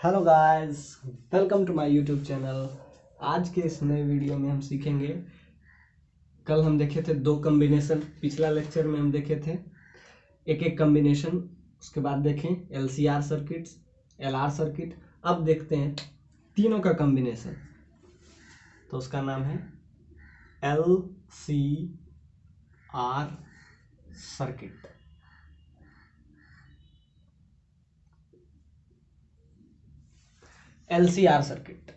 Hello guys, welcome to my YouTube channel. आज के इस नए वीडियो में हम सीखेंगे। कल हम देखे थे दो कॉम्बिनेशन, पिछला लेक्चर में हम देखे थे एक एक कॉम्बिनेशन। उसके बाद देखें एलसीआर सर्किट्स, एलआर सर्किट। अब देखते हैं तीनों का कॉम्बिनेशन, तो उसका नाम है LCR circuit. LCR circuit,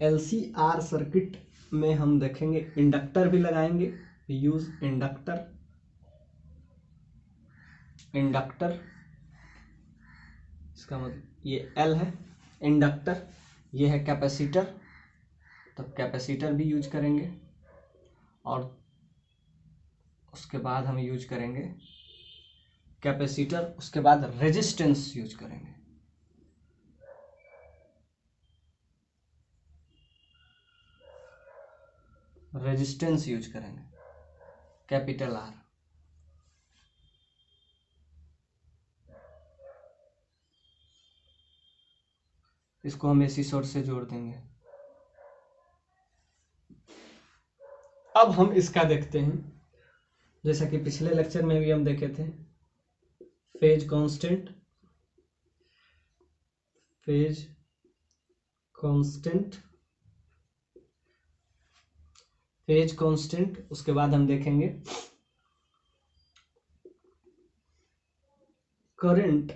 LCR circuit में हम देखेंगे इंडक्टर भी लगाएंगे। यूज इंडक्टर, इंडक्टर इसका मतलब ये एल है इंडक्टर, ये है कैपेसिटर, तो कैपेसिटर भी यूज करेंगे। और उसके बाद हम यूज करेंगे कैपेसिटर, उसके बाद रेजिस्टेंस यूज करेंगे। रेजिस्टेंस यूज करेंगे, कैपिटल आर। इसको हम एसी सोर्स से जोड़ देंगे। अब हम इसका देखते हैं, जैसा कि पिछले लेक्चर में भी हम देखे थे, phase constant, phase constant, phase constant. उसके बाद हम देखेंगे current,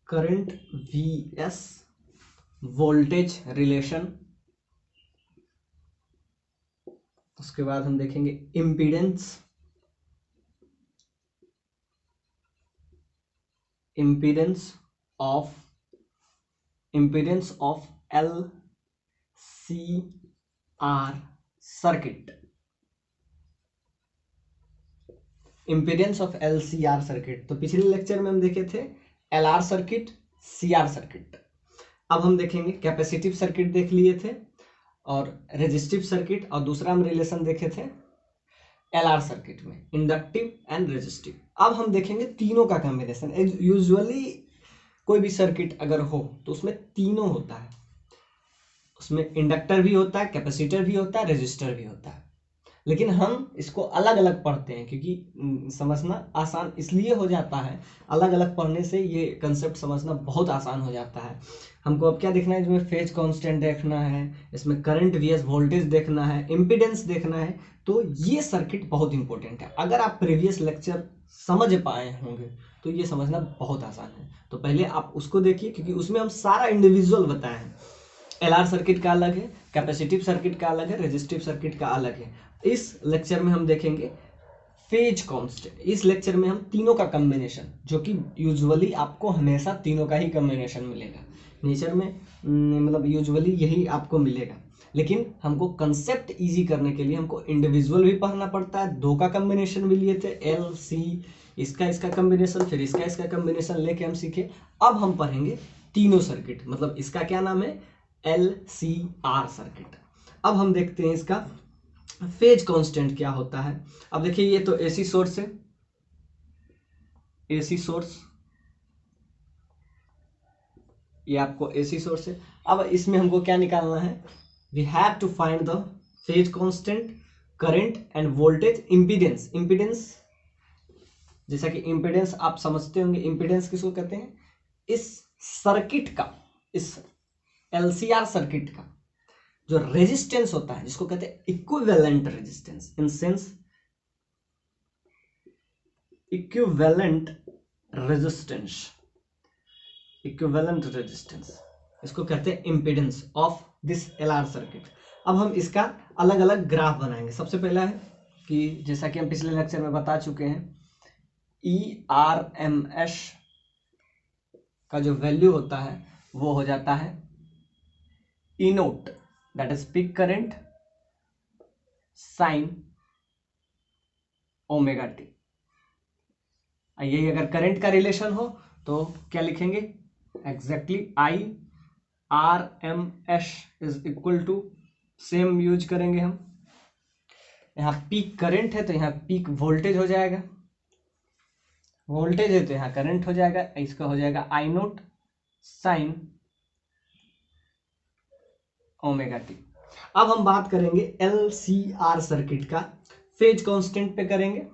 current vs voltage relation. उसके बाद हम देखेंगे impedance, impedance of L C R circuit, impedance of L C R circuit. तो पिछले लेक्चर में हम देखे थे L R circuit, C R circuit. अब हम देखेंगे कैपेसिटिव सर्किट देख लिए थे, और रेजिस्टिव सर्किट, और दूसरा हम रिलेशन देखे थे एलआर सर्किट में, इंडक्टिव एंड रेजिस्टिव। अब हम देखेंगे तीनों का कॉम्बिनेशन। यूजुअली कोई भी सर्किट अगर हो तो उसमें तीनों होता है, उसमें इंडक्टर भी होता है, कैपेसिटर भी होता है, रेजिस्टर भी होता है। लेकिन हम इसको अलग अलग पढ़ते हैं क्योंकि समझना आसान इसलिए हो जाता है, अलग अलग पढ़ने से ये कंसेप्ट समझना बहुत आसान हो जाता है। हमको अब क्या देखना है, इसमें फेज कांस्टेंट देखना है, इसमें करंट वीएस वोल्टेज देखना है, इम्पीडेंस देखना है। तो ये सर्किट बहुत इंपॉर्टेंट है। अगर आप प्रीवियस लेक्चर समझ पाए होंगे तो ये समझना बहुत आसान है। तो पहले आप उसको देखिए क्योंकि उसमें हम सारा इंडिविजुअल बताए हैं। एलआर सर्किट का अलग है, कैपेसिटिव सर्किट का अलग है, रेजिस्टिव सर्किट का अलग है। इस लेक्चर में हम देखेंगे फेज कांस्टेंट। इस लेक्चर में हम तीनों का कॉम्बिनेशन, जो कि यूजुअली आपको हमेशा तीनों का ही कॉम्बिनेशन मिलेगा नेचर में, मतलब यूजुअली यही आपको मिलेगा। लेकिन हमको कंसेप्ट इजी करने के लिए हमको इंडिविजुअल भी पढ़ना पड़ता है। दो का कॉम्बिनेशन भी लिए थे, एल सी, इसका कॉम्बिनेशन, फिर इसका कॉम्बिनेशन लेके हम सीखे। अब हम पढ़ेंगे तीनों सर्किट, मतलब इसका क्या नाम है, एल सी आर सर्किट। अब हम देखते हैं इसका फेज कांस्टेंट क्या होता है। अब देखिए ये तो एसी सोर्स है, एसी सोर्स, ये आपको एसी सोर्स है। अब इसमें हमको क्या निकालना है, we have to find the phase constant, current and voltage, impedance. Impedance जैसा कि इंपीडेंस आप समझते होंगे, इंपीडेंस किसको कहते हैं, इस सर्किट का, इस एलसीआर सर्किट का जो रेजिस्टेंस होता है, जिसको कहते हैं equivalent resistance, in sense equivalent resistance, equivalent resistance, इसको कहते हैं impedance of this LR circuit. अब हम इसका अलग अलग ग्राफ बनाएंगे। सबसे पहला है कि जैसा कि हम पिछले लेक्चर में बता चुके हैं, ERMS का जो वैल्यू होता है वो हो जाता है E naught, that is peak current sine omega t. यही अगर करंट का रिलेशन हो तो क्या लिखेंगे, exactly IRMS is equal to, same use करेंगे हम। यहाँ पीक करंट है तो यहाँ पीक वोल्टेज हो जाएगा, वोल्टेज है तो यहाँ करंट हो जाएगा, इसका हो जाएगा I naught sine omega t. अब हम बात करेंगे LCR सर्किट का, फेज कांस्टेंट पे करेंगे,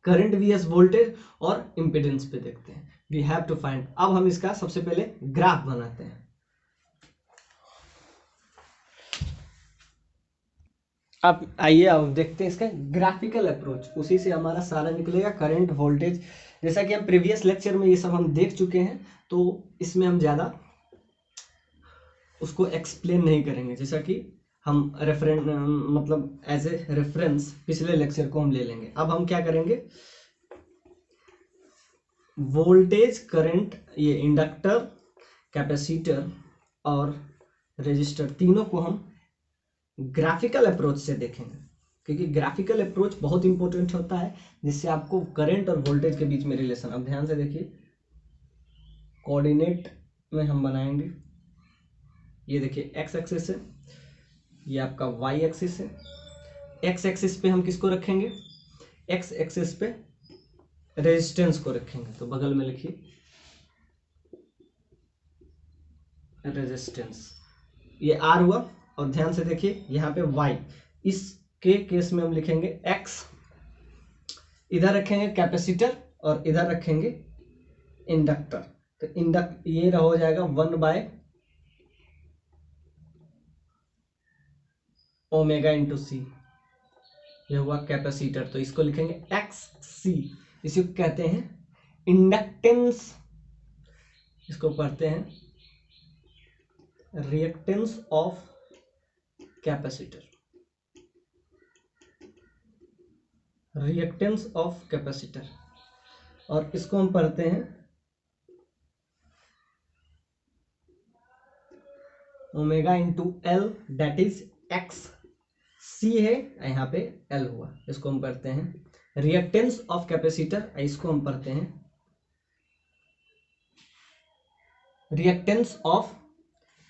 करंट vs वोल्टेज और इंपेडेंस पे देखते हैं। We have to find. अब हम इसका सबसे पहले ग्राफ बनाते हैं। अब आइए अब देखते हैं इसका ग्राफिकल अप्रोच, उसी से हमारा सारा निकलेगा, करंट वोल्टेज। जैसा कि हम प्रीवियस लेक्चर में ये सब हम देख चुके हैं, तो इसमें हम ज़्यादा उसको एक्सप्लेन नहीं करेंगे। जैसा कि हम मतलब एज ए रेफरेंस पिछले लेक्चर को हम ले लेंगे। अब हम क्या करेंगे, वोल्टेज, करंट, ये इंडक्टर, कैपेसिटर और रेजिस्टर, तीनों को हम ग्राफिकल अप्रोच से देखेंगे, क्योंकि ग्राफिकल अप्रोच बहुत इंपॉर्टेंट होता है, जिससे आपको करंट और वोल्टेज के बीच में रिलेशन। अब ध्यान से देखिए, कोऑर्डिनेट में हम बनाएंगे, ये देखिए एक्स एक्सिस है, ये आपका वाई एक्सिस है। एक्स एक्सिस पे हम किसको रखेंगे, एक्स एक्सिस पे रेजिस्टेंस को रखेंगे, तो बगल में लिखिए रेजिस्टेंस, ये आर हुआ। और ध्यान से देखिए यहाँ पे वाई, इसके केस में हम लिखेंगे एक्स, इधर रखेंगे कैपेसिटर और इधर रखेंगे इंडक्टर। तो ये हो जाएगा 1 ओमेगा इंटू सी, ये हुआ कैपेसिटर, तो इसको लिखेंगे एक्स सी। इसी को कहते हैं इंडक्टेंस, इसको पढ़ते हैं reactance of capacitor, reactance of capacitor. और इसको हम पढ़ते हैं omega into L, that is X C है, यहाँ पे एल हुआ। इसको हम पढ़ते हैं रिएक्टेंस ऑफ कैपेसिटर, इसको हम पढ़ते हैं रिएक्टेंस ऑफ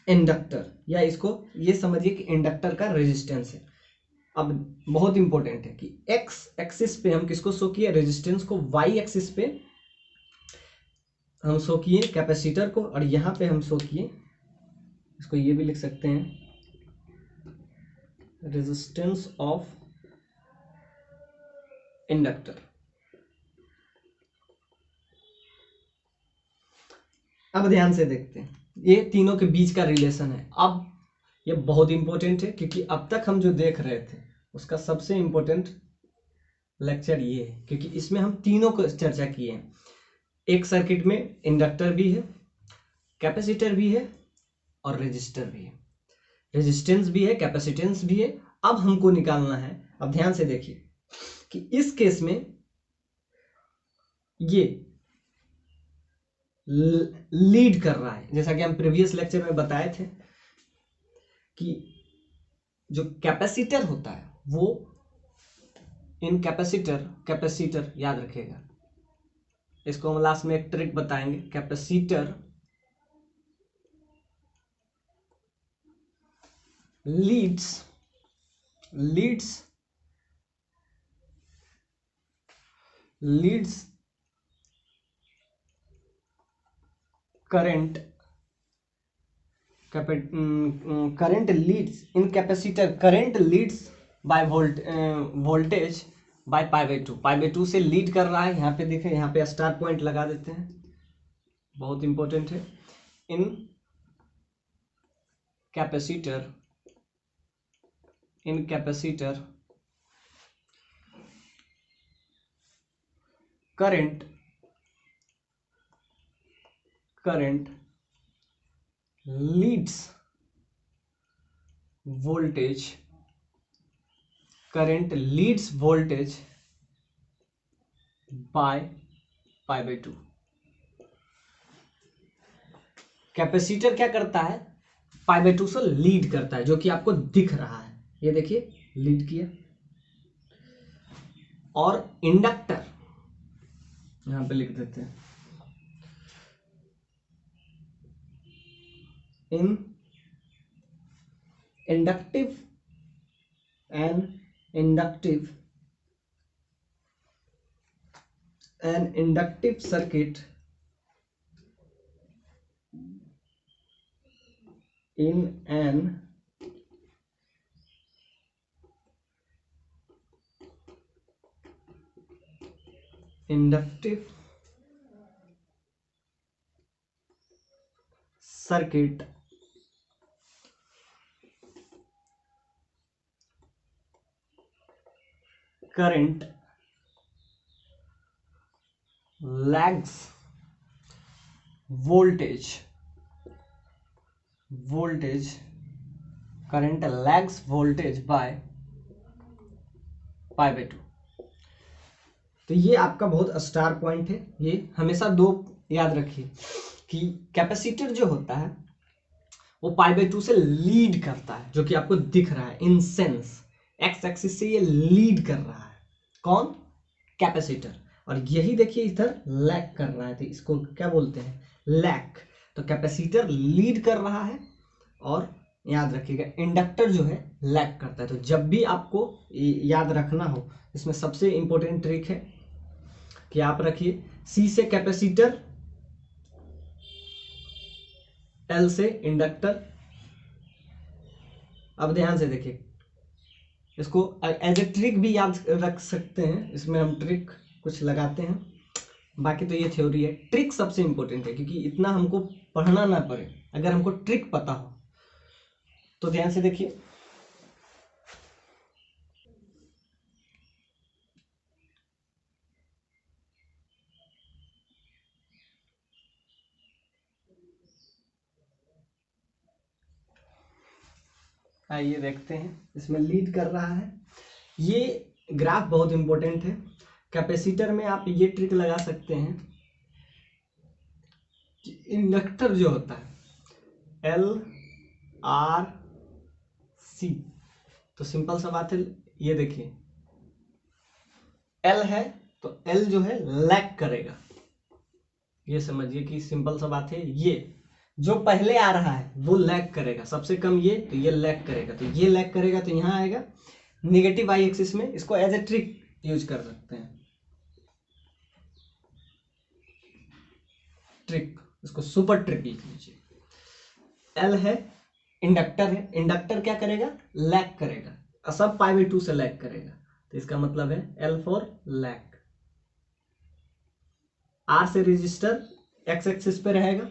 इंडक्टर, या इसको ये समझिए कि इंडक्टर का रेजिस्टेंस है। अब बहुत इंपॉर्टेंट है कि एक्स एक्सिस पे हम किसको शो किए, रेजिस्टेंस को, वाई एक्सिस पे हम शो किए कैपेसिटर को, और यहाँ पे हम शो किए, इसको ये भी लिख सकते हैं रेजिस्टेंस ऑफ इंडक्टर। अब ध्यान से देखते हैं, ये तीनों के बीच का रिलेशन है। अब ये बहुत इंपॉर्टेंट है, क्योंकि अब तक हम जो देख रहे थे उसका सबसे इंपॉर्टेंट लेक्चर ये है, क्योंकि इसमें हम तीनों को चर्चा किए हैं। एक सर्किट में इंडक्टर भी है, कैपेसिटर भी है और रेजिस्टर भी है, रेजिस्टेंस भी है, कैपेसिटेंस भी है। अब हमको निकालना है, अब ध्यान से देखिए कि इस केस में ये लीड कर रहा है, जैसा कि हम प्रीवियस लेक्चर में बताए थे कि जो कैपेसिटर होता है वो इन कैपेसिटर याद रखिएगा, इसको हम लास्ट में एक ट्रिक बताएंगे। Capacitor leads current leads in capacitor, current leads by voltage by pi by two से लीड कर रहा है। यहाँ पे देखें, यहाँ पे स्टार पॉइंट लगा देते हैं, बहुत इंपॉर्टेंट है। इन capacitor current Leeds voltage, current Leeds voltage by pi by to. Capacitor क्या करता है, पाई बाई टू से लीड करता है, जो कि आपको दिख रहा है, ये देखिए लीड किया। और इंडक्टर यहां पे लिख देते हैं, इन inductive an inductive circuit in an inductive circuit current lags voltage current lags voltage by pi by 2। तो ये आपका बहुत स्टार पॉइंट है। ये हमेशा दो याद रखिए कि कैपेसिटर जो होता है वो पाई बाई 2 से लीड करता है, जो कि आपको दिख रहा है इन सेंस एक्स एक्सिस से ये लीड कर रहा है। कौन? कैपेसिटर। और यही देखिए इधर लैग कर रहा है, तो इसको क्या बोलते हैं? लैग। तो कैपेसिटर लीड कर रहा है और याद रखिएगा इंडक्टर जो है लैग करता है। तो जब भी आपको याद रखना हो, इसमें सबसे इंपॉर्टेंट ट्रिक है कि आप रखिए सी से कैपेसिटर, एल से इंडक्टर। अब ध्यान से देखिए, इसको एज ए ट्रिक भी याद रख सकते हैं, इसमें हम ट्रिक कुछ लगाते हैं। बाकी तो ये थ्योरी है, ट्रिक सबसे इंपॉर्टेंट है क्योंकि इतना हमको पढ़ना ना पड़े अगर हमको ट्रिक पता हो। तो ध्यान से देखिए, आइए देखते हैं इसमें लीड कर रहा है। ये ग्राफ बहुत इंपॉर्टेंट है। कैपेसिटर में आप ये ट्रिक लगा सकते हैं कि इंडक्टर जो होता है एल आर सी, तो सिंपल सा बात है, ये देखिए एल है तो एल जो है लैग करेगा। ये समझिए कि सिंपल सा बात है, ये जो पहले आ रहा है वो लैग करेगा, सबसे कम ये, तो ये लैग करेगा, तो ये लैग करेगा तो यहां आएगा नेगेटिव आई एक्सिस में। इसको एज ए ट्रिक यूज कर सकते हैं, ट्रिक, इसको सुपर ट्रिक लिख लीजिए। एल है, इंडक्टर है, इंडक्टर क्या करेगा? लैग करेगा, सब पाई बाई 2 से लैग करेगा, तो इसका मतलब है एल फॉर लैग। आर से रेजिस्टर एक्स एक्सिस पे रहेगा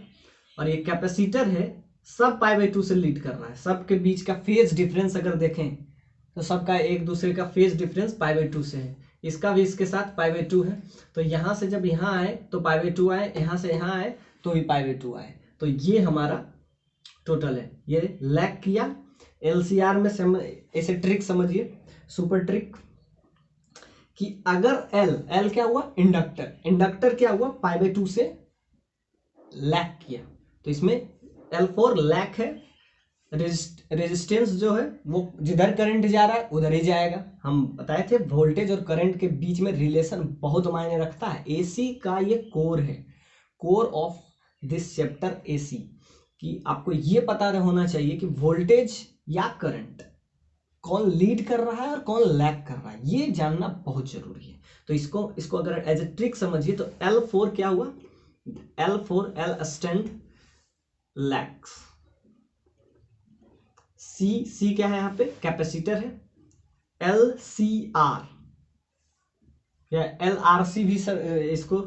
और ये कैपेसिटर है, सब पाई बाई 2 से लीड कर रहा है। सबके बीच का फेज डिफरेंस अगर देखें तो सबका एक दूसरे का फेज डिफरेंस पाई बाई 2 से है। इसका भी इसके साथ पाई बाई 2 है, तो यहां से जब यहां आए तो पाई बाई 2 आए, यहां से यहां आए तो भी पाई बाई 2 आए। तो ये हमारा टोटल है, ये लैग किया। एलसीआर में ऐसे ट्रिक समझिए, सुपर ट्रिक, कि अगर एल, एल क्या हुआ? इंडक्टर, इंडक्टर क्या हुआ? पाई बाई 2 से लैग किया, तो इसमें एल फोर लैग है। रेजिस्टेंस जो है वो जिधर करंट जा रहा है उधर ही जाएगा। हम बताए थे वोल्टेज और करंट के बीच में रिलेशन बहुत मायने रखता है। एसी का ये कोर है, core of this chapter AC, कि आपको ये पता होना चाहिए कि वोल्टेज या करंट कौन लीड कर रहा है और कौन लैग कर रहा है, ये जानना बहुत जरूरी है। तो इसको अगर एज ए ट्रिक समझिए तो L4 क्या हुआ? L4 L stand lags. C क्या है यहाँ पे? कैपेसिटर है। LCR या LRC भी सर, इसको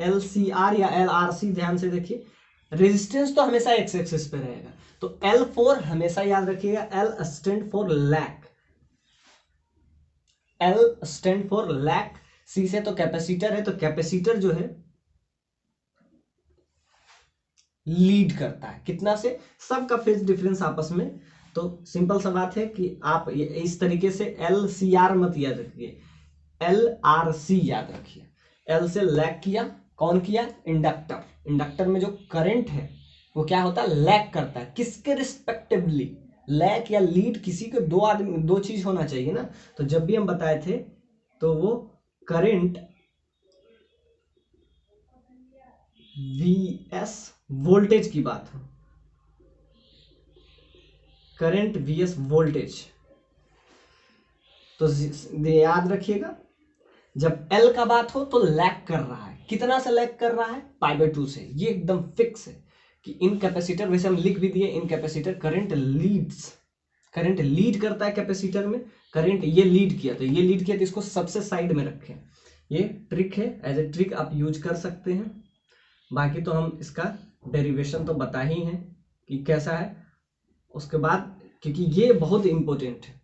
LCR या LRC ध्यान से देखिए। रेजिस्टेंस तो हमेशा एक्स एक्सिस पे रहेगा, तो L4 हमेशा याद रखिएगा L stand for lag, L stand for lag. C से तो कैपेसिटर है, तो कैपेसिटर जो है लीड करता है कितना से? सबका फेज डिफरेंस आपस में। तो सिंपल सा बात है कि आप इस तरीके से LCR मत याद रखिए, LRC याद रखिए। L से लैग किया, कौन किया? इंडक्टर। इंडक्टर में जो करंट है वो क्या होता है? लैग करता है। किसके रिस्पेक्टिवली? लैग या लीड, किसी के दो आदमी, दो चीज होना चाहिए ना। तो जब भी हम बताए थे तो वो करंट VS वोल्टेज की बात है, करंट VS वोल्टेज। तो याद रखिएगा जब एल का बात हो तो लैग कर रहा है, कितना से लैग कर रहा है, π/2 से। ये एकदम फिक्स है कि इन कैपेसिटर, वैसे हम लिख भी दिए, इन कैपेसिटर करंट लीड करता है कैपेसिटर में, करंट ये लीड किया तो इसको सबसे साइड में रखें। ये ट्रिक है, एज ए ट्रिक आप यूज कर सकते हैं। बाकी तो हम इसका डेरिवेशन तो बता ही हैं कि कैसा है। उसके बाद क्योंकि ये बहुत इंपॉर्टेंट है,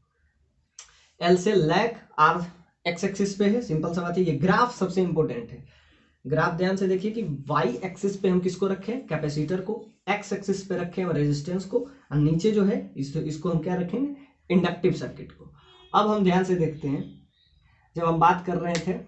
एल से लैग, आर एक्स एक्सिस पे है, सिंपल सा बात है। ये ग्राफ सबसे इंपॉर्टेंट है। ग्राफ ध्यान से देखिए कि वाई एक्सिस पे हम किसको रखें, कैपेसिटर को, एक्स एक्सिस पे रखें और रेजिस्टेंस को, और नीचे जो है इसको हम क्या रखेंगे, इंडक्टिव सर्किट को। अब हम ध्यान से देखते हैं, जब हम बात कर रहे थे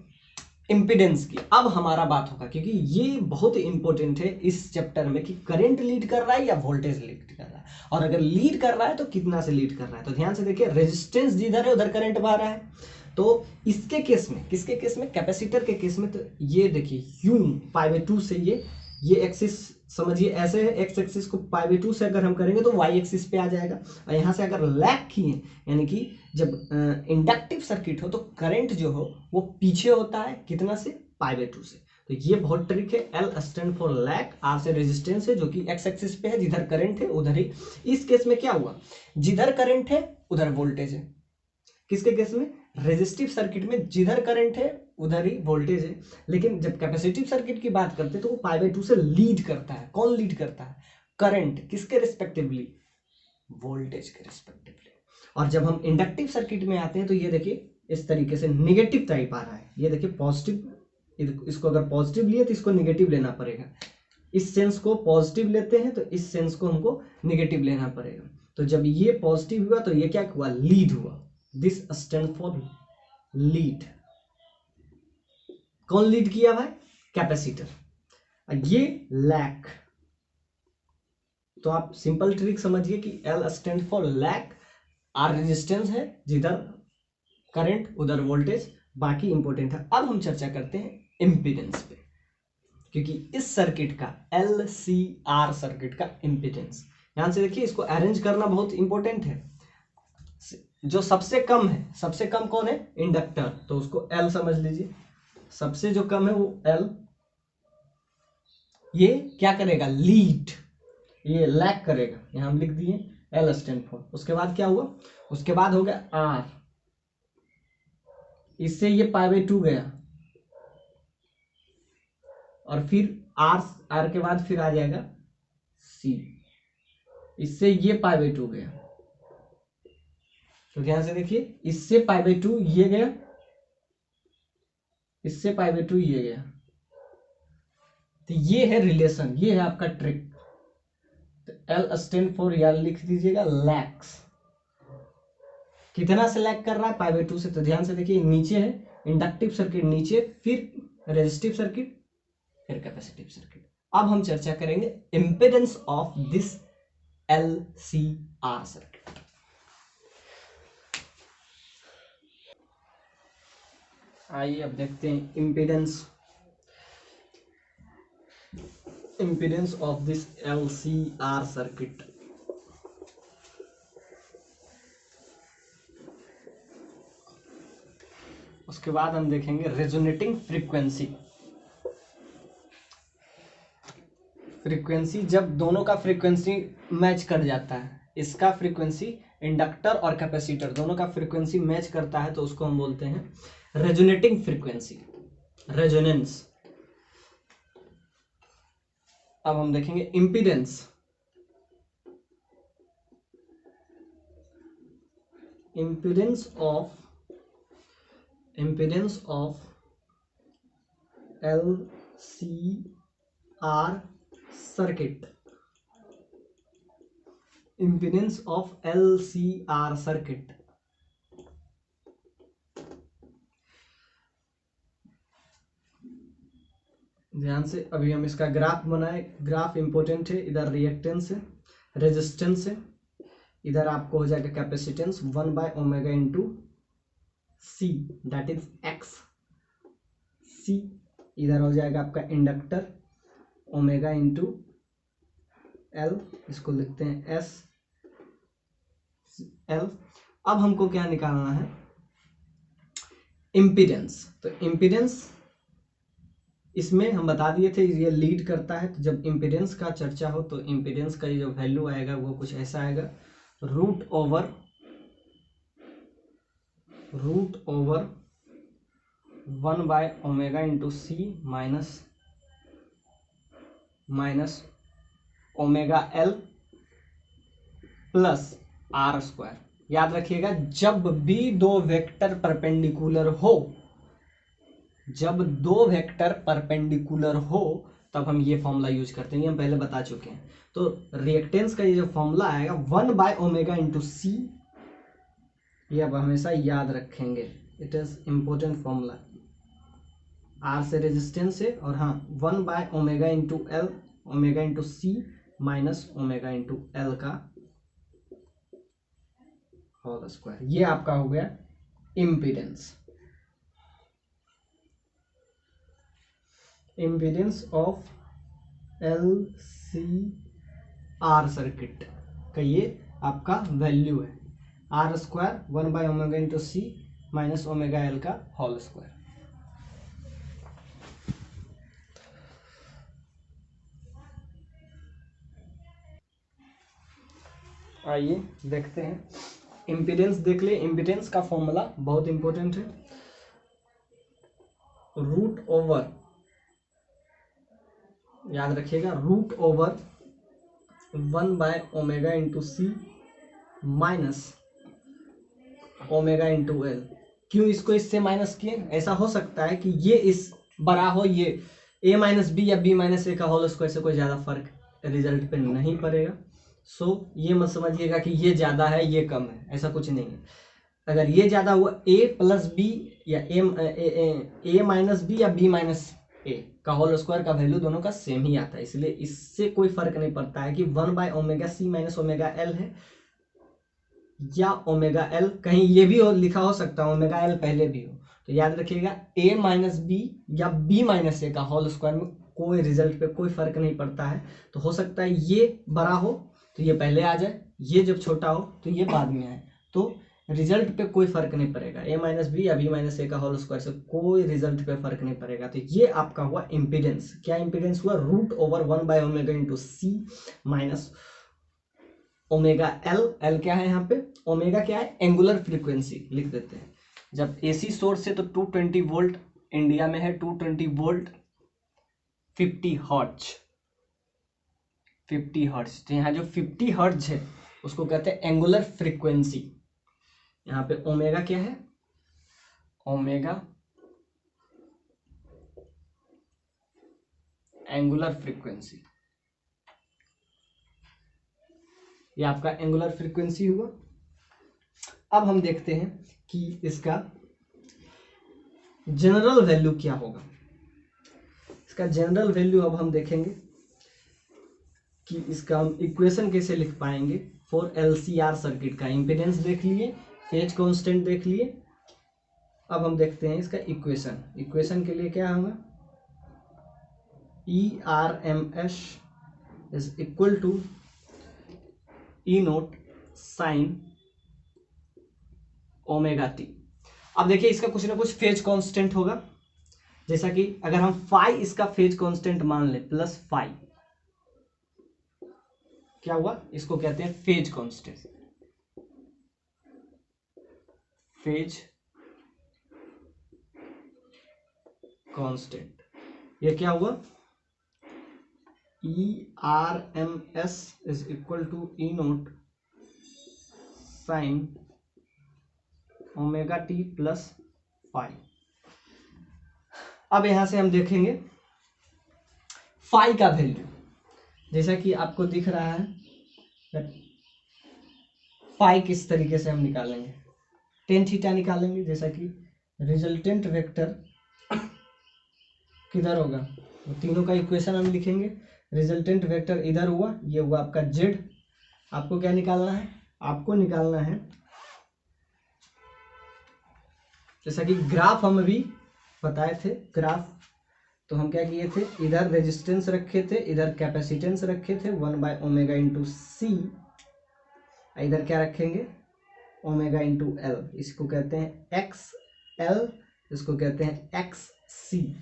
इम्पीडेंस की, अब हमारा बात होगा, क्योंकि ये बहुत इंपॉर्टेंट है इस चैप्टर में कि करंट लीड कर रहा है या वोल्टेज लीड कर रहा है, और अगर लीड कर रहा है तो कितना से लीड कर रहा है। तो ध्यान से देखिए, रेजिस्टेंस जिधर है उधर करंट बह रहा है। तो इसके केस में, किसके केस में, कैपेसिटर के केस में, तो ये देखिए यूं π/2 से ये एक्सिस समझिए ऐसे है, एक्स एक्सिस को π/2 से अगर हम करेंगे तो वाई एक्सिस पे आ जाएगा। और यहाँ से अगर लैग किए, यानी कि जब इंडक्टिव सर्किट हो तो करंट जो हो वो पीछे होता है, कितना से, π/2 से। तो ये बहुत ट्रिक है। L stand for lag, R से रेजिस्टेंस है जो कि एक्स एक्सिस पे है, जिधर करंट है उधर ही। इस केस में क्या हुआ, जिधर करंट है उधर वोल्टेज है। किसके केस में, रेजिस्टिव सर्किट में जिधर करंट है उधर ही वोल्टेज है। लेकिन जब कैपेसिटिव सर्किट की बात करते हैं तो वो π/2 से लीड करता है। कौन लीड करता है, करंट, किसके रिस्पेक्टिवली, वोल्टेज के रिस्पेक्टिवली। और जब हम इंडक्टिव सर्किट में आते हैं तो ये देखिए इस तरीके से निगेटिव टाइप आ रहा है। ये देखिए पॉजिटिव, इसको अगर पॉजिटिव लिए तो इसको निगेटिव लेना पड़ेगा। इस सेंस को पॉजिटिव लेते हैं तो इस सेंस को हमको निगेटिव लेना पड़ेगा। तो जब ये पॉजिटिव हुआ तो ये क्या हुआ, लीड हुआ। This stand for lead. कौन लीड किया भाई, कैपेसिटर। ये लैग। तो आप सिंपल ट्रिक समझिए कि L stand for lag, R resistance है, जिधर करंट उधर वोल्टेज। बाकी इंपॉर्टेंट है। अब हम चर्चा करते हैं इंपीडेंस पे, क्योंकि इस सर्किट का, LCR सर्किट का इंपीडेंस, ध्यान से देखिए, इसको अरेंज करना बहुत इंपॉर्टेंट है। जो सबसे कम है, सबसे कम कौन है, इंडक्टर, तो उसको L समझ लीजिए। सबसे जो कम है वो L, ये क्या करेगा, लीड, ये लैग करेगा। यहां हम लिख दिए L स्टैंड फॉर। उसके बाद क्या हुआ, उसके बाद हो गया R, इससे ये π/2 गया, और फिर R के बाद फिर आ जाएगा C, इससे ये π/2 गया। तो ध्यान से देखिए, इससे π/2 ये गया, इससे π/2 ये गया। तो ये है रिलेशन, ये है आपका ट्रिक। तो L स्टैंड फॉर, या लिख दीजिएगा लैक्स। कितना से लैग कर रहा है, π/2 से। तो ध्यान से देखिए, नीचे है इंडक्टिव सर्किट, नीचे फिर रेजिस्टिव सर्किट, फिर कैपेसिटिव सर्किट। अब हम चर्चा करेंगे impedance of this LCR circuit. आइए अब देखते हैं impedance of this LCR circuit. उसके बाद हम देखेंगे रेजोनेटिंग फ्रीक्वेंसी। फ्रीक्वेंसी, जब दोनों का फ्रीक्वेंसी मैच कर जाता है, इसका फ्रीक्वेंसी, इंडक्टर और कैपेसिटर दोनों का फ्रीक्वेंसी मैच करता है, तो उसको हम बोलते हैं रेजोनेटिंग फ्रीक्वेंसी, रेजोनेंस। अब हम देखेंगे impedance. Impedance of LCR circuit, impedance of LCR circuit. ध्यान से, अभी हम इसका ग्राफ बनाए। ग्राफ इंपॉर्टेंट है। इधर रिएक्टेंस है, रेजिस्टेंस है, इधर आपको हो जाएगा capacitance 1/ω into C, that is X C। इधर हो जाएगा आपका इंडक्टर, ओमेगा इंटू L, इसको लिखते हैं S L। अब हमको क्या निकालना है, इम्पीडेंस, तो इम्पीडेंस इसमें हम बता दिए थे ये लीड करता है। तो जब इम्पीडेंस का चर्चा हो तो इम्पीडेंस का ये जो वैल्यू आएगा वो कुछ ऐसा आएगा, रूट ओवर 1/ओमेगा into C minus omega L plus R square. याद रखिएगा, जब भी दो वेक्टर परपेंडिकुलर हो, जब दो वेक्टर परपेंडिकुलर हो तब हम ये फॉर्मूला यूज करते हैं, ये हम पहले बता चुके हैं। तो रिएक्टेंस का ये जो फॉर्मूला आएगा 1/ओमेगा इंटू सी, ये आप हमेशा याद रखेंगे, it is important formula. R से रेजिस्टेंस है, और हाँ 1/ओमेगा into L, omega into C minus omega into L का होल स्क्वायर। ये आपका हो गया impedance, impedance of LCR circuit का ये आपका वैल्यू है, आर स्क्वायर 1/ओमेगा into C minus omega L का होल स्क्वायर। आइए देखते हैं, इम्पीडेंस देख ले। इम्पीडेंस का फॉर्मूला बहुत इंपॉर्टेंट है, रूट ओवर, याद रखिएगा, रूट ओवर 1/ओमेगा into C minus omega into L. क्यों इसको इससे माइनस किए? ऐसा हो सकता है कि ये इस बड़ा हो, ये a माइनस बी या b माइनस ए का होल स्क्वायर से कोई ज़्यादा फर्क रिजल्ट पे नहीं पड़ेगा। सो ये मत समझिएगा कि ये ज़्यादा है ये कम है, ऐसा कुछ नहीं है। अगर ये ज़्यादा हुआ a प्लस बी या a माइनस बी या b माइनस ए का होल स्क्वायर का वैल्यू दोनों का सेम ही आता है, इसलिए इससे कोई फर्क नहीं पड़ता है कि 1/ओमेगा सी माइनस ओमेगा एल है या ओमेगा एल, कहीं ये भी हो लिखा हो सकता है ओमेगा एल पहले भी हो। तो याद रखिएगा a माइनस बी या b माइनस ए का होल स्क्वायर में कोई रिजल्ट पे कोई फर्क नहीं पड़ता है। तो हो सकता है ये बड़ा हो तो ये पहले आ जाए, ये जब छोटा हो तो ये बाद में आए, तो रिजल्ट पे कोई फर्क नहीं पड़ेगा। a माइनस बी या b माइनस ए का होल स्क्वायर से कोई रिजल्ट पे फर्क नहीं पड़ेगा। तो ये आपका हुआ इम्पीडेंस। क्या इम्पीडेंस हुआ? रूट ओवर 1/ओमेगा into C minus omega L. L क्या है यहाँ पे? ओमेगा क्या है? एंगुलर फ्रीक्वेंसी लिख देते हैं। जब एसी सोर्स है तो 220 वोल्ट, इंडिया में है 220 वोल्ट 50 हर्ट्ज, 50 हर्ट्ज। तो यहाँ जो 50 हर्ट्ज है उसको कहते हैं एंगुलर फ्रीक्वेंसी। यहाँ पे ओमेगा क्या है? ओमेगा एंगुलर फ्रीक्वेंसी, ये आपका एंगुलर फ्रीक्वेंसी हुआ। अब हम देखते हैं कि इसका जनरल वैल्यू क्या होगा। इसका जनरल वैल्यू अब हम देखेंगे कि इसका हम इक्वेशन कैसे लिख पाएंगे फॉर LCR सर्किट का। इम्पीडेंस देख लिए, फेज कांस्टेंट देख लिए, अब हम देखते हैं इसका इक्वेशन। इक्वेशन के लिए क्या होगा? ERMS is equal to E naught sine omega t. अब देखिए इसका कुछ ना कुछ फेज कांस्टेंट होगा, जैसा कि अगर हम फाई इसका फेज कांस्टेंट मान ले प्लस फाई, क्या हुआ? इसको कहते हैं फेज कांस्टेंट, फेज कांस्टेंट। ये क्या हुआ? ERMS is equal to E naught sine omega T plus phi. अब यहां से हम देखेंगे फाई का वैल्यू, जैसा कि आपको दिख रहा है। फाई किस तरीके से हम निकालेंगे? टेन थीटा निकालेंगे, जैसा कि रिजल्टेंट वेक्टर किधर होगा, वो तीनों का इक्वेशन हम लिखेंगे। रिजल्टेंट वेक्टर इधर हुआ, ये हुआ आपका जेड। आपको क्या निकालना है? आपको निकालना है, जैसा कि ग्राफ हम अभी बताए थे, ग्राफ तो हम क्या किए थे, इधर रेजिस्टेंस रखे थे, इधर कैपेसिटेंस रखे थे 1/ओमेगा इंटू सी, इधर क्या रखेंगे? Omega into L. इसको कहते हैं एक्स एल इसको कहते हैं एक्स सी।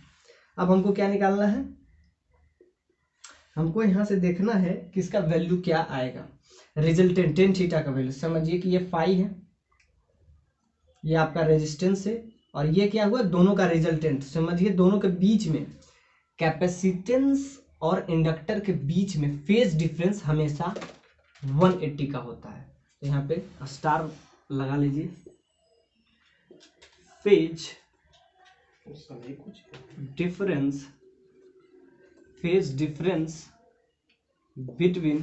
अब हमको क्या निकालना है, हमको यहाँ से देखना है कि इसका वैल्यू क्या आएगा। रिजल्टेंट टेन थीटा का वैल्यू, समझिए कि ये फाई है, ये आपका रेजिस्टेंस है, और ये क्या हुआ, दोनों का रिजल्टेंट। समझिए दोनों के बीच में, कैपेसिटेंस और इंडक्टर के बीच में फेज डिफरेंस हमेशा 180 का होता है। तो यहाँ पे स्टार लगा लीजिए। Phase difference, phase difference between,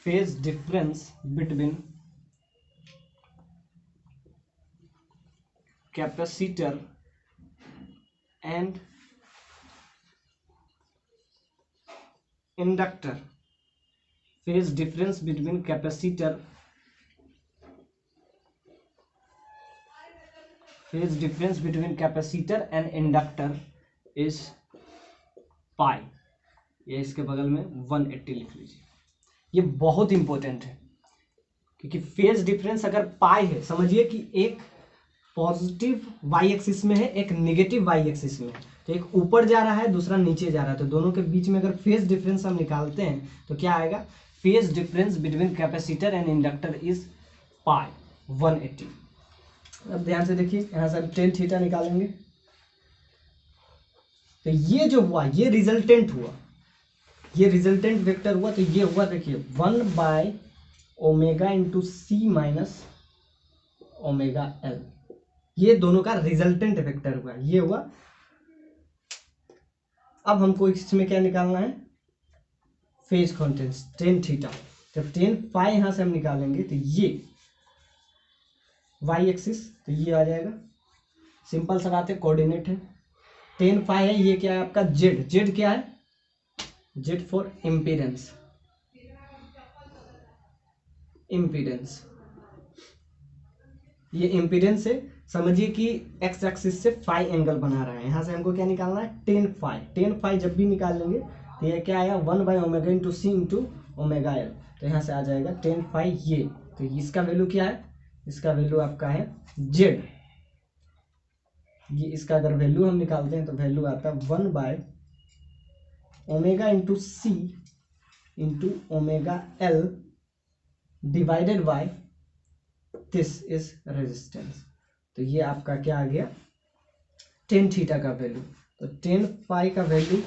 phase difference between capacitor and inductor, phase difference between capacitor, phase difference between capacitor and inductor is pi। ये इसके बगल में 180 लिख लीजिए। ये बहुत इंपॉर्टेंट है, क्योंकि फेज डिफरेंस अगर पाई है, समझिए कि एक पॉजिटिव वाई एक्सिस में है, एक नेगेटिव वाई एक्सिस में है, तो एक ऊपर जा रहा है, दूसरा नीचे जा रहा है, तो दोनों के बीच में अगर फेज डिफरेंस हम निकालते हैं तो क्या आएगा, phase difference between capacitor and inductor is pi 180। अब ध्यान से देखिए, यहाँ से हम टेन थीटा निकालेंगे, तो ये जो हुआ ये रिजल्टेंट हुआ, ये रिजल्टेंट वेक्टर हुआ, तो ये हुआ देखिए 1/ओमेगा into C minus omega L, ये दोनों का रिजल्टेंट वेक्टर हुआ, ये हुआ। अब हमको इसमें क्या निकालना है, फेज कॉन्टेंट्स टेन थीटा। जब टेन फाई यहां से हम निकालेंगे तो ये वाई एक्सिस, तो ये आ जाएगा, सिंपल सा बात है, कोऑर्डिनेट है। टेन फाई है, ये क्या है आपका जेड, जेड क्या है, जेड फॉर इम्पीडेंस, इम्पीडेंस, ये इम्पीडेंस है। समझिए कि एक्स एक्सिस से फाई एंगल बना रहा है, यहाँ से हमको क्या निकालना है, टेन फाई। टेन फाई जब भी निकालेंगे तो ये क्या आया, 1/ओमेगा into C into omega L, तो यहाँ से आ जाएगा टेन फाई ये। तो इसका वैल्यू क्या है, इसका वैल्यू आपका है जेड। ये इसका अगर वैल्यू हम निकालते हैं तो वैल्यू आता है 1/ओमेगा into C into omega L divided by this is resistance. तो ये आपका क्या आ गया, टेन थीटा का वैल्यू। तो टेन फाई का वैल्यू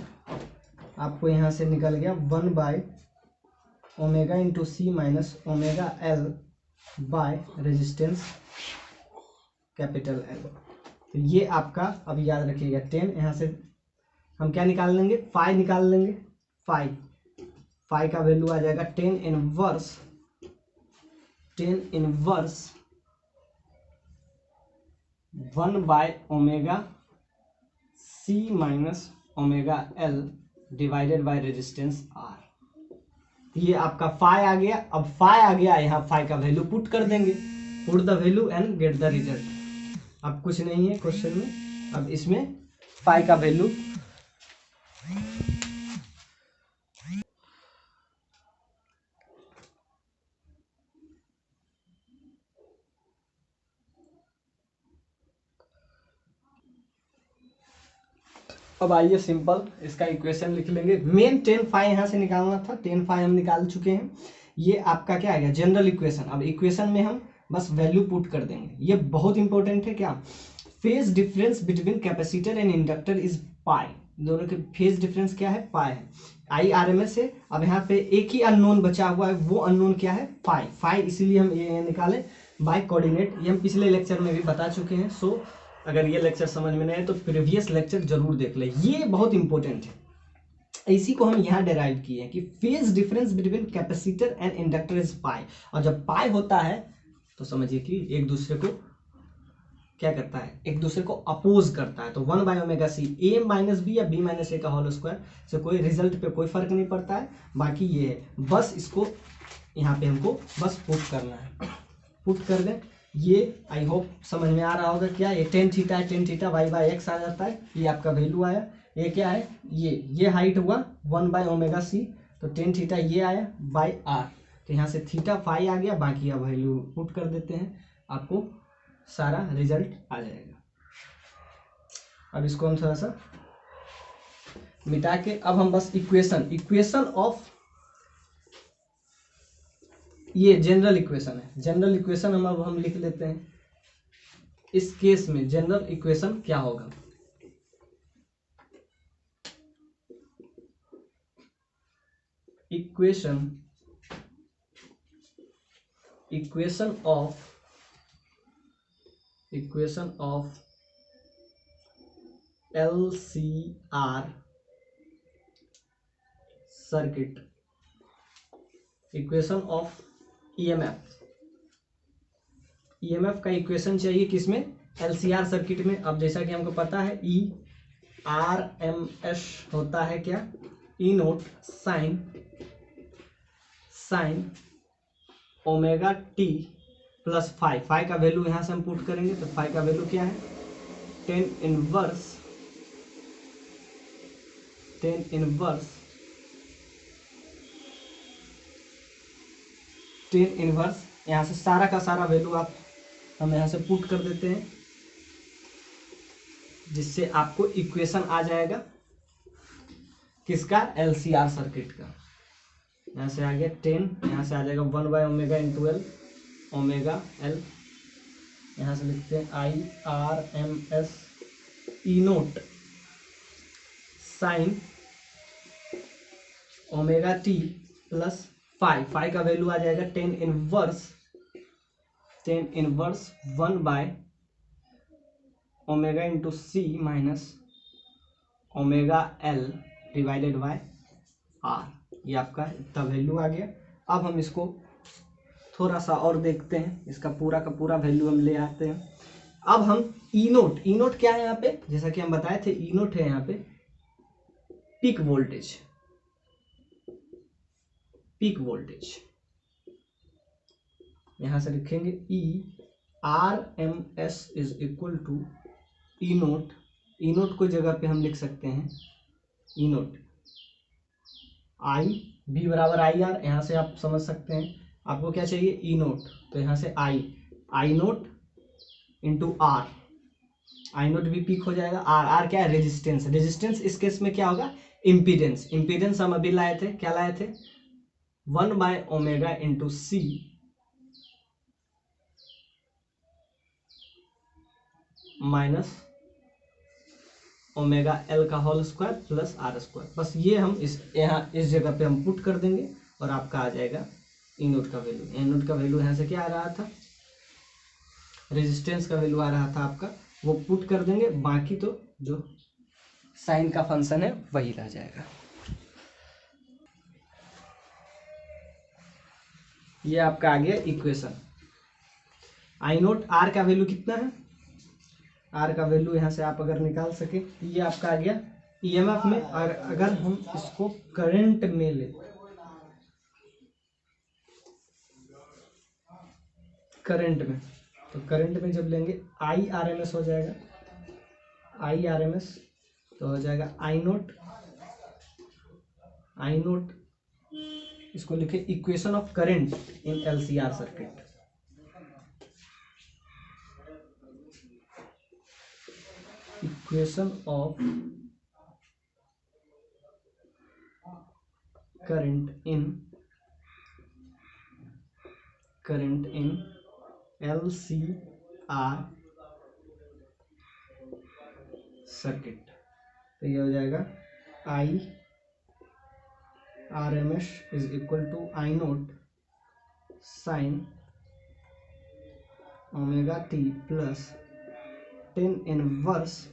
आपको यहाँ से निकल गया 1/ओमेगा into C minus omega L by resistance capital L. तो ये आपका, अब याद रखिएगा 10, यहाँ से हम क्या निकाल लेंगे, फाई निकाल लेंगे। फाई का वैल्यू आ जाएगा 10 इनवर्स 1/ओमेगा C minus omega L divided by resistance R. ये आपका फाई आ गया। अब फाई आ गया, यहाँ फाई का वैल्यू पुट कर देंगे, put the value and get the result. अब कुछ नहीं है क्वेश्चन में, अब इसमें फाई का वैल्यू अब आइए सिंपल इसका इक्वेशन लिख लेंगे। मेन टेन फाई यहाँ से निकालना था, टेन फाई हम निकाल चुके हैं। ये आपका क्या आएगा, जनरल इक्वेशन। अब इक्वेशन में हम बस वैल्यू पुट कर देंगे। ये बहुत इंपॉर्टेंट है, क्या, phase difference between capacitor and inductor is pi. दोनों के फेज डिफरेंस क्या है, पाई है, IRMS है। अब यहाँ पे एक ही अननोन बचा हुआ है, वो अननोन क्या है, फाई। फाई इसीलिए हम ये निकाले बाय कोऑर्डिनेट। ये हम पिछले लेक्चर में भी बता चुके हैं। सो अगर ये लेक्चर समझ में नहीं आए तो प्रीवियस लेक्चर जरूर देख ले, ये बहुत इंपॉर्टेंट है। इसी को हम यहाँ डेराइव किए हैं कि phase difference between capacitor and inductor is pi. और जब पाई होता है तो समझिए कि एक दूसरे को क्या करता है, एक दूसरे को अपोज करता है। तो 1/ओमेगा सी a माइनस बी या b माइनस a का होल स्क्वायर से कोई रिजल्ट पे कोई फर्क नहीं पड़ता है। बाकी ये है, बस इसको यहाँ पे हमको बस पुट करना है, पुट कर दें। ये आई होप समझ में आ रहा होगा। क्या, ये टेन थीटा है, टेन थीटा y/x आ जाता है, ये आपका वैल्यू आया। ये क्या है, ये हाइट हुआ 1/ओमेगा सी, तो टेन थीटा ये आया बाय r। तो यहाँ से थीटा फाई आ गया, बाकी अब वैल्यू पुट कर देते हैं, आपको सारा रिजल्ट आ जाएगा। अब इसको हम थोड़ा सा मिटा के अब हम बस इक्वेशन ऑफ, ये जनरल इक्वेशन है, जनरल इक्वेशन हम लिख लेते हैं। इस केस में जनरल इक्वेशन क्या होगा, equation of LCR circuit, equation of EMF का इक्वेशन चाहिए किसमें, LCR सर्किट में। अब जैसा कि हमको पता है ERMS होता है क्या, E naught sine omega T plus five का वैल्यू यहां से हम पुट करेंगे, तो फाइव का वैल्यू क्या है, टेन इनवर्स यहाँ से सारा का सारा वैल्यू हम यहाँ से पुट कर देते हैं, जिससे आपको इक्वेशन आ जाएगा किसका, LCR सर्किट का। यहाँ से आ गया 10, यहाँ से आ जाएगा 1/ओमेगा इंटू एल ओमेगा एल, यहाँ से लिखते हैं IRMS E naught sine omega T plus five का वैल्यू आ जाएगा 10 इनवर्स 1/ओमेगा into C minus omega L divided by R. ये आपका इतना वैल्यू आ गया। अब हम इसको थोड़ा सा और देखते हैं, इसका पूरा का पूरा वैल्यू हम ले आते हैं। अब हम ई नोट क्या है यहाँ पे, जैसा कि हम बताए थे ई नोट है यहाँ पे पीक वोल्टेज, यहां से लिखेंगे ERMS is equal to E naught को जगह पे हम लिख सकते हैं ई नोट V बराबर IR, यहां से आप समझ सकते हैं। आपको क्या चाहिए ई नोट, तो यहां से I naught into R, I naught भी पीक हो जाएगा, आर क्या है, रेजिस्टेंस इस केस में क्या होगा, इम्पीडेंस हम अभी लाए थे, क्या लाए थे one by omega into C minus omega L का whole square plus R square. बस ये हम इस जगह पे हम पुट कर देंगे और आपका आ जाएगा ई नोट का वैल्यू यहाँ से क्या आ रहा था, रेजिस्टेंस का वैल्यू आ रहा था आपका, वो पुट कर देंगे, बाकी तो जो साइन का फंक्शन है वही रह जाएगा। ये आपका आ गया इक्वेशन। आई नोट आर का वैल्यू कितना है, आर का वैल्यू यहाँ से आप अगर निकाल सके, ये आपका आ गया ईएमएफ में। और अगर हम इसको करंट में ले, करंट में जब लेंगे IRMS हो जाएगा, IRMS तो हो जाएगा आई नोट, इसको लिखे equation of current in LCR circuit. Equation of current in LCR circuit, तो ये हो जाएगा IRMS is equal to I naught sine omega T plus 10 inverse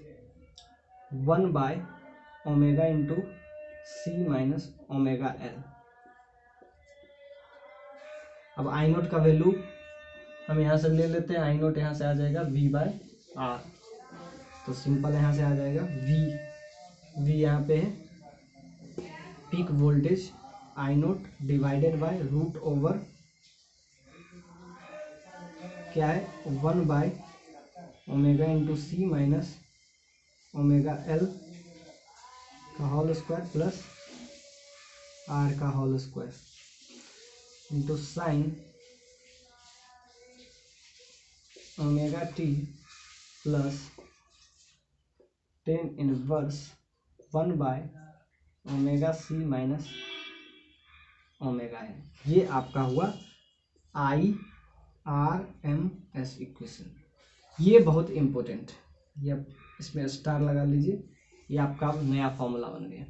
1/ओमेगा into C minus omega L. अब आई नोट का value हम यहाँ से ले लेते हैं, आई नोट यहाँ से आ जाएगा V/R, तो सिंपल यहाँ से आ जाएगा V यहाँ पे है peak voltage I naught divided by root over क्या है 1/ओमेगा into C minus omega L का होल स्क्वायर प्लस आर का whole square into sine omega T plus tan inverse 1/ओमेगा c माइनस ओमेगा है। ये आपका हुआ IRMS इक्वेशन। ये बहुत इंपॉर्टेंट, ये आप इसमें स्टार लगा लीजिए, ये आपका नया फॉर्मूला बन गया।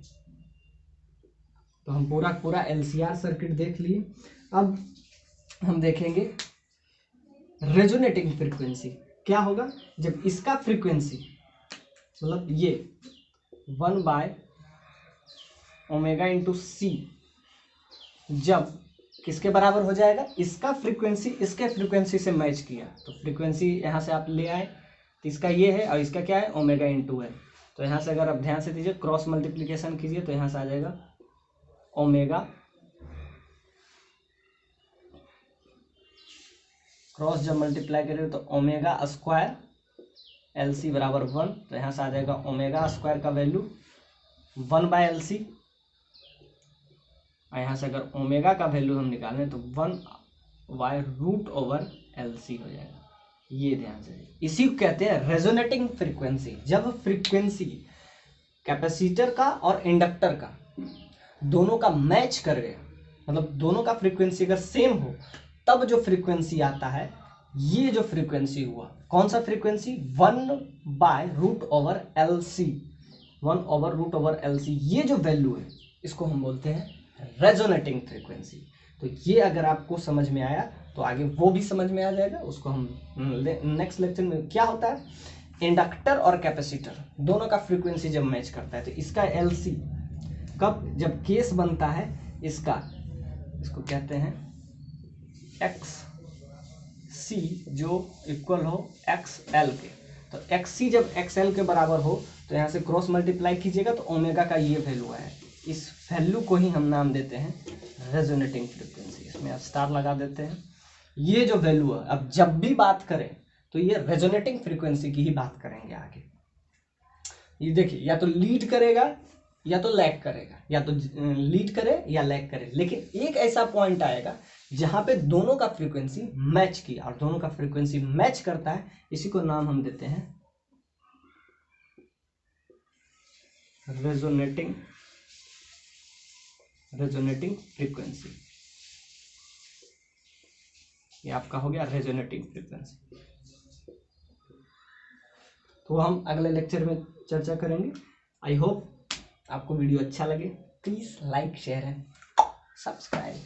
तो हम पूरा LCR सर्किट देख लिए। अब हम देखेंगे रेजोनेटिंग फ्रीक्वेंसी क्या होगा जब इसका फ्रीक्वेंसी मतलब ये 1/ओमेगा इंटू सी जब किसके बराबर हो जाएगा, इसका फ्रीक्वेंसी इसके फ्रीक्वेंसी से मैच किया, तो फ्रीक्वेंसी यहाँ से आप ले आए, तो इसका ये है और इसका क्या है ओमेगा इंटू है। तो यहाँ से अगर आप ध्यान से दीजिए क्रॉस मल्टीप्लिकेशन कीजिए तो यहाँ से आ जाएगा ओमेगा, क्रॉस जब मल्टीप्लाई करेंगे तो ओमेगा स्क्वायर LC बराबर 1, तो यहाँ से आ जाएगा ओमेगा स्क्वायर का वैल्यू 1/LC, और यहाँ से अगर ओमेगा का वैल्यू हम निकालें तो 1/√LC हो जाएगा। ये ध्यान से, इसी को कहते हैं रेजोनेटिंग फ्रीक्वेंसी। जब फ्रीक्वेंसी कैपेसिटर का और इंडक्टर का दोनों का मैच कर गया, मतलब दोनों का फ्रीक्वेंसी अगर सेम हो, तब जो फ्रीक्वेंसी आता है, ये जो फ्रीक्वेंसी हुआ कौन सा फ्रीक्वेंसी 1/√LC, 1/√LC, ये जो वैल्यू है इसको हम बोलते हैं रेजोनेटिंग फ्रीक्वेंसी। तो ये अगर आपको समझ में आया तो आगे वो भी समझ में आ जाएगा। उसको हम नेक्स्ट लेक्चर में, क्या होता है इंडक्टर और कैपेसिटर दोनों का फ्रीक्वेंसी जब मैच करता है तो इसका LC कब, जब केस बनता है इसका, इसको कहते हैं XC जो इक्वल हो XL के। तो XC जब XL के बराबर हो तो यहाँ से क्रॉस मल्टीप्लाई कीजिएगा तो ओमेगा का ये वैल्यू है, इस वैल्यू को ही हम नाम देते हैं रेजोनेटिंग फ्रीक्वेंसी। इसमें आप स्टार लगा देते हैं। ये जो वैल्यू है, अब जब भी बात करें तो ये रेजोनेटिंग फ्रीक्वेंसी की ही बात करेंगे आगे। ये देखिए, या तो लीड करेगा या तो लैग करेगा, या तो लीड करे या लैग करे, लेकिन एक ऐसा पॉइंट आएगा जहां पे दोनों का फ्रीक्वेंसी मैच किया, और दोनों का फ्रीक्वेंसी मैच करता है, इसी को नाम हम देते हैं रेजोनेटिंग फ्रीक्वेंसी। ये आपका हो गया रेजोनेटिंग फ्रीक्वेंसी। तो हम अगले लेक्चर में चर्चा करेंगे। आई होप आपको वीडियो अच्छा लगे। Please like share and subscribe.